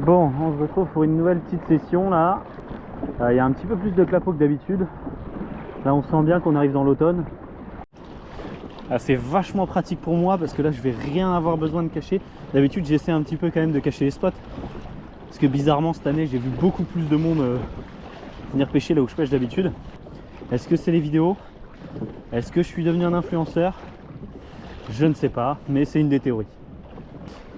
Bon, on se retrouve pour une nouvelle petite session là. Il y a un petit peu plus de clapots que d'habitude. Là on sent bien qu'on arrive dans l'automne. C'est vachement pratique pour moi parce que là je vais rien avoir besoin de cacher. D'habitude j'essaie un petit peu quand même de cacher les spots. Parce que bizarrement cette année j'ai vu beaucoup plus de monde venir pêcher là où je pêche d'habitude. Est-ce que c'est les vidéos? Est-ce que je suis devenu un influenceur? Je ne sais pas, mais c'est une des théories.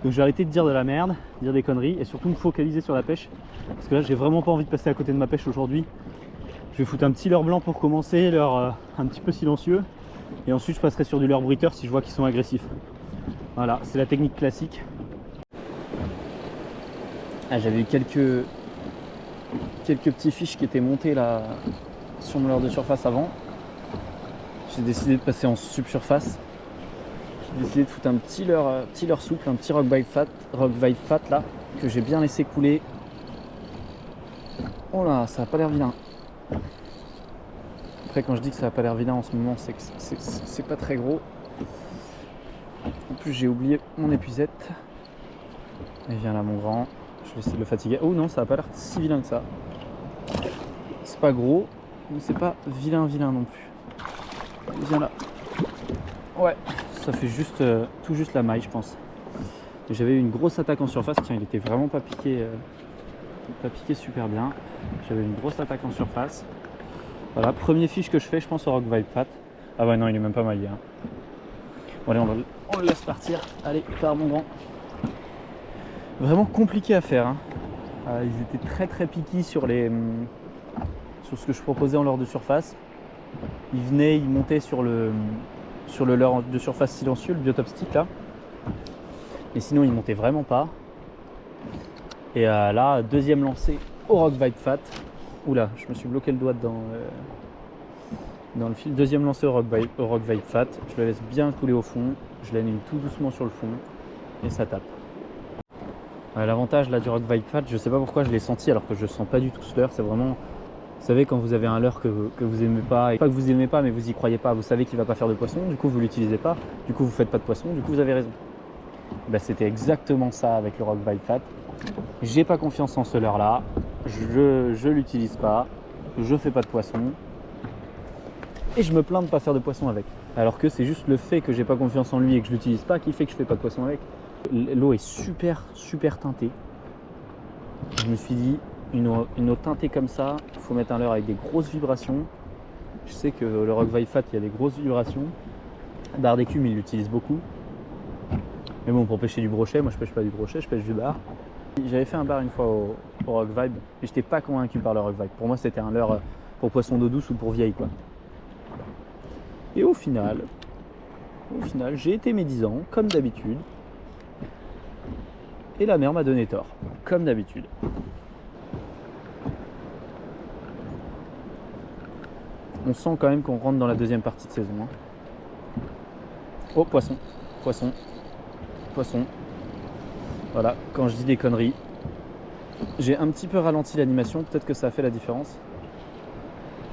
Donc je vais arrêter de dire de la merde, dire des conneries et surtout me focaliser sur la pêche. Parce que là j'ai vraiment pas envie de passer à côté de ma pêche aujourd'hui. Je vais foutre un petit leurre blanc pour commencer, leurre un petit peu silencieux. Et ensuite je passerai sur du leurre bruiteur si je vois qu'ils sont agressifs. Voilà, c'est la technique classique. J'avais eu quelques petits fiches qui étaient montés là sur mon leurre de surface avant. J'ai décidé de passer en subsurface. J'ai décidé de foutre un petit leurre souple, un petit rock vibe fat là, que j'ai bien laissé couler. Oh là, ça a pas l'air vilain. Après quand je dis que ça a pas l'air vilain en ce moment, c'est que c'est pas très gros. En plus j'ai oublié mon épuisette. Et viens là mon grand, je vais essayer de le fatiguer. Oh non, ça a pas l'air si vilain que ça. C'est pas gros, mais c'est pas vilain non plus. Viens là. Ouais, ça fait juste tout juste la maille je pense. J'avais eu une grosse attaque en surface, tiens il était vraiment pas piqué super bien. J'avais une grosse attaque en surface. Voilà, premier fiche que je fais je pense au rock vibe fat. Ah ouais non il est même pas maillé hein. Bon allez on le laisse partir. Allez, pars mon grand. Vraiment compliqué à faire hein. Ils étaient très piqués sur ce que je proposais en leurre de surface. Ils montaient sur le leurre de surface silencieux, le biotop stick là. Et sinon ils montaient vraiment pas. Et là, deuxième lancée au rock vibe fat. Oula, je me suis bloqué le doigt dans le fil. Deuxième lancée au rock vibe fat. Je le laisse bien couler au fond. Je l'anime tout doucement sur le fond. Et ça tape. L'avantage là du rock vibe fat, je sais pas pourquoi je l'ai senti alors que je sens pas du tout ce leurre. C'est vraiment, vous savez quand vous avez un leurre que vous aimez pas, et pas que vous aimez pas mais vous y croyez pas, vous savez qu'il va pas faire de poisson, du coup vous l'utilisez pas, du coup vous faites pas de poisson, du coup vous avez raison. C'était exactement ça avec le rock vibe fat. J'ai pas confiance en ce leurre là, je l'utilise pas, je fais pas de poisson et je me plains de pas faire de poisson avec. Alors que c'est juste le fait que j'ai pas confiance en lui et que je l'utilise pas qui fait que je fais pas de poisson avec. L'eau est super teintée. Je me suis dit, une eau teintée comme ça, il faut mettre un leurre avec des grosses vibrations. Je sais que le rock vibe fat, il y a des grosses vibrations. Bar d'écume, il l'utilise beaucoup. Mais bon, pour pêcher du brochet, moi je pêche pas du brochet, je pêche du bar. J'avais fait un bar une fois au rock vibe et j'étais pas convaincu par le rock vibe. Pour moi, c'était un leurre pour poisson d'eau douce ou pour vieille quoi. Et au final, j'ai été médisant, comme d'habitude. Et la mer m'a donné tort, comme d'habitude. On sent quand même qu'on rentre dans la deuxième partie de saison. Hein. Oh, poisson. Voilà, quand je dis des conneries, j'ai un petit peu ralenti l'animation, peut-être que ça a fait la différence.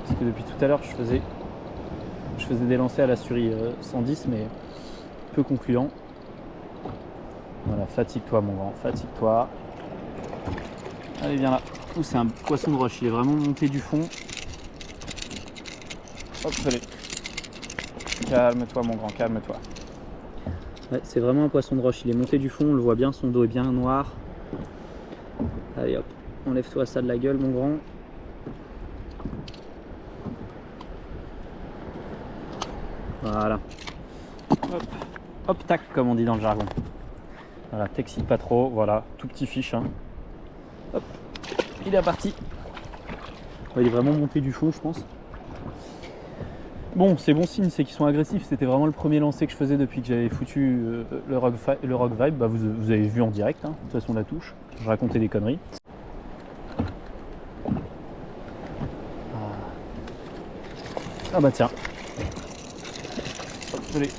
Parce que depuis tout à l'heure, je faisais des lancers à la Suri 110, mais peu concluant. Voilà, fatigue-toi mon grand, fatigue-toi. Allez, viens là. Ouh, c'est un poisson de roche, il est vraiment monté du fond. Hop, allez. Calme-toi mon grand, calme-toi. Ouais, c'est vraiment un poisson de roche, il est monté du fond, on le voit bien, son dos est bien noir. Allez hop, enlève-toi ça de la gueule mon grand. Voilà. Hop, hop tac comme on dit dans le jargon. Voilà, t'excite pas trop, voilà, tout petit fiche. Hein. Hop, il est parti. Ouais, il est vraiment monté du fond, je pense. Bon, c'est bon signe, c'est qu'ils sont agressifs. C'était vraiment le premier lancer que je faisais depuis que j'avais foutu le rock vibe. Bah, vous avez vu en direct, hein. De toute façon, la touche. Je racontais des conneries. Ah bah tiens. Hop, je l'ai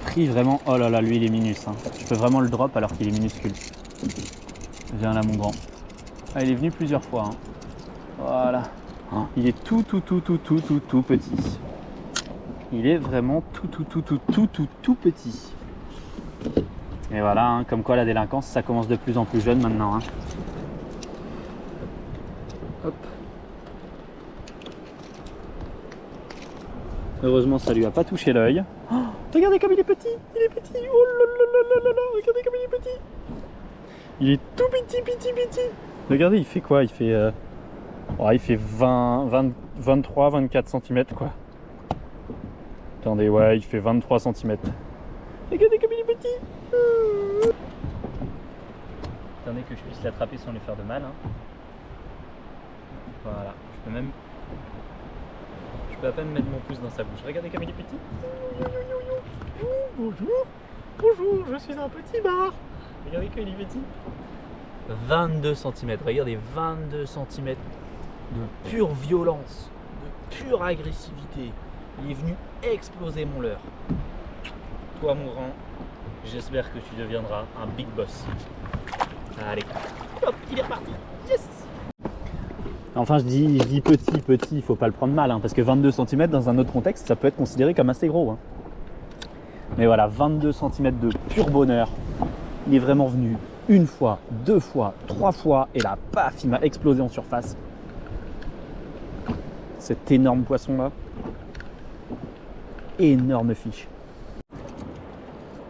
pris vraiment. Oh là là, lui il est minus. Hein. Je peux vraiment le drop alors qu'il est minuscule. Viens là mon grand. Ah, il est venu plusieurs fois. Hein. Voilà. Il est tout petit. Il est vraiment tout petit. Et voilà, hein, comme quoi la délinquance, ça commence de plus en plus jeune maintenant. Hein. Hop. Heureusement, ça lui a pas touché l'œil. Oh, regardez comme il est petit. Il est petit. Oh là là là là là. Regardez comme il est petit. Il est tout petit. Regardez, il fait quoi? Il fait, il fait 23, 24 cm quoi. Attendez, ouais, il fait 23 cm. Regardez comme il est petit. Attendez que je puisse l'attraper sans lui faire de mal. Hein. Voilà, je peux à peine mettre mon pouce dans sa bouche. Regardez comme il est petit. Bonjour, je suis un petit bar. Regardez comme il est petit. 22 cm, regardez, 22 cm de pure violence, de pure agressivité. Il est venu exploser mon leurre. Toi, mon grand, j'espère que tu deviendras un big boss. Allez, hop, il est reparti. Yes! Enfin, je dis petit, il faut pas le prendre mal, hein, parce que 22 cm dans un autre contexte, ça peut être considéré comme assez gros. Hein. Mais voilà, 22 cm de pur bonheur. Il est vraiment venu une fois, 2 fois, 3 fois, et là, paf, il m'a explosé en surface. Cet énorme poisson-là. Énorme fiche.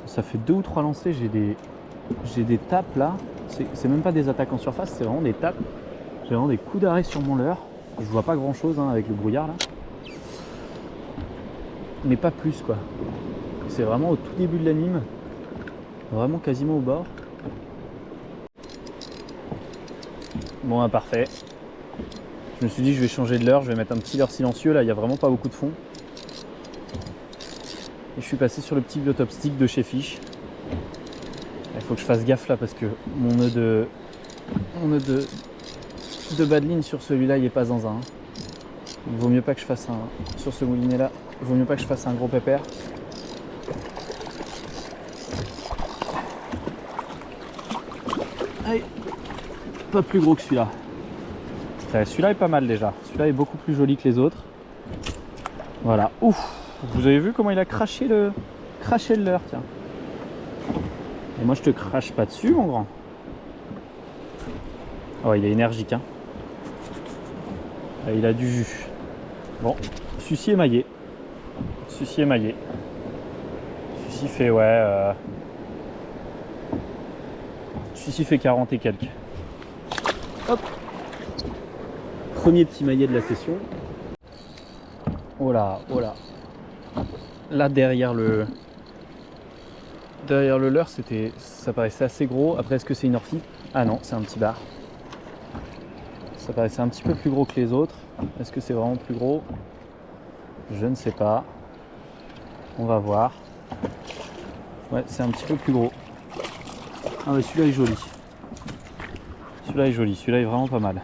Ça fait 2 ou 3 lancers, j'ai des tapes là. C'est même pas des attaques en surface, c'est vraiment des tapes. J'ai vraiment des coups d'arrêt sur mon leurre. Je vois pas grand chose hein, avec le brouillard là. Mais pas plus quoi. C'est vraiment au tout début de l'anime. Vraiment quasiment au bord. Bon, parfait. Je me suis dit je vais changer de leurre, je vais mettre un petit leurre silencieux. Là, il n'y a vraiment pas beaucoup de fond. Et je suis passé sur le petit biotop stick de chez Fish. Il faut que je fasse gaffe là parce que mon nœud de bas de ligne sur celui-là, il est pas zinzin. Il vaut mieux pas que je fasse sur ce moulinet là, il vaut mieux pas que je fasse un gros pépère. Allez, pas plus gros que celui-là. Celui-là est pas mal déjà. Celui-là est beaucoup plus joli que les autres. Voilà. Ouf. Vous avez vu comment il a craché le leurre, tiens. Et moi je te crache pas dessus, mon grand. Oh, il est énergique, hein. Il a du jus. Bon, celui-ci émaillé. Celui-ci émaillé. Celui-ci fait, ouais... Celui-ci fait 40 et quelques. Hop. Premier petit maillet de la session. Oh là, oh là. Là derrière le leurre, ça paraissait assez gros. Après, est-ce que c'est une orphie? Ah non, c'est un petit bar. Ça paraissait un petit peu plus gros que les autres. Est-ce que c'est vraiment plus gros? Je ne sais pas. On va voir. Ouais, c'est un petit peu plus gros. Ah ouais, celui-là est joli. Celui-là est joli, celui-là est vraiment pas mal.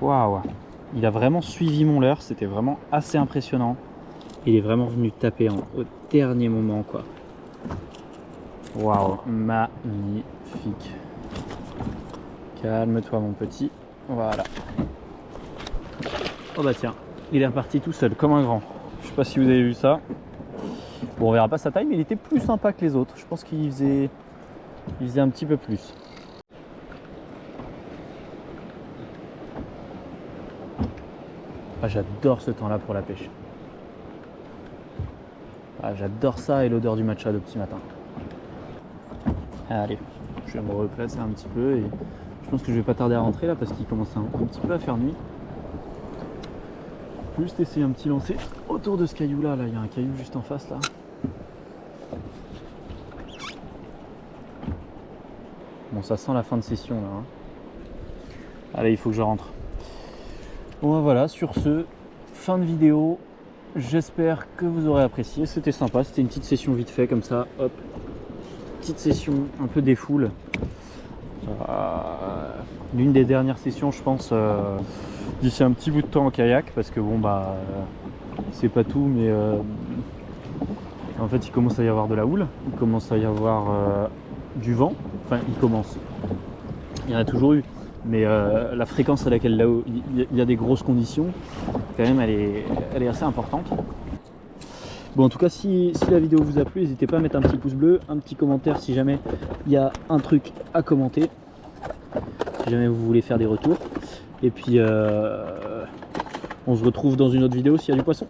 Waouh! Il a vraiment suivi mon leurre, c'était vraiment assez impressionnant. Il est vraiment venu taper au dernier moment, quoi. Waouh, magnifique. Calme-toi, mon petit. Voilà. Oh bah tiens, il est reparti tout seul, comme un grand. Je sais pas si vous avez vu ça. Bon, on verra pas sa taille, mais il était plus sympa que les autres. Je pense qu'il faisait un petit peu plus. Ah, j'adore ce temps-là pour la pêche. Ah, j'adore ça et l'odeur du matcha de petit matin. Allez, je vais me replacer un petit peu et je pense que je vais pas tarder à rentrer là parce qu'il commence un petit peu à faire nuit. Juste essayer un petit lancer autour de ce caillou là, il y a un caillou juste en face là. Bon, ça sent la fin de session là. Hein. Allez, il faut que je rentre. Bon, voilà, sur ce, fin de vidéo. J'espère que vous aurez apprécié. C'était sympa, c'était une petite session vite fait comme ça. Hop, petite session un peu défoule. L'une des dernières sessions, je pense, d'ici un petit bout de temps en kayak, parce que bon bah c'est pas tout, mais en fait il commence à y avoir de la houle, il commence à y avoir du vent. Enfin, il y en a toujours eu, mais la fréquence à laquelle là il y a des grosses conditions, quand même, elle est assez importante. Bon, en tout cas, si la vidéo vous a plu, n'hésitez pas à mettre un petit pouce bleu, un petit commentaire si jamais il y a un truc à commenter, si jamais vous voulez faire des retours. Et puis, on se retrouve dans une autre vidéo s'il y a du poisson.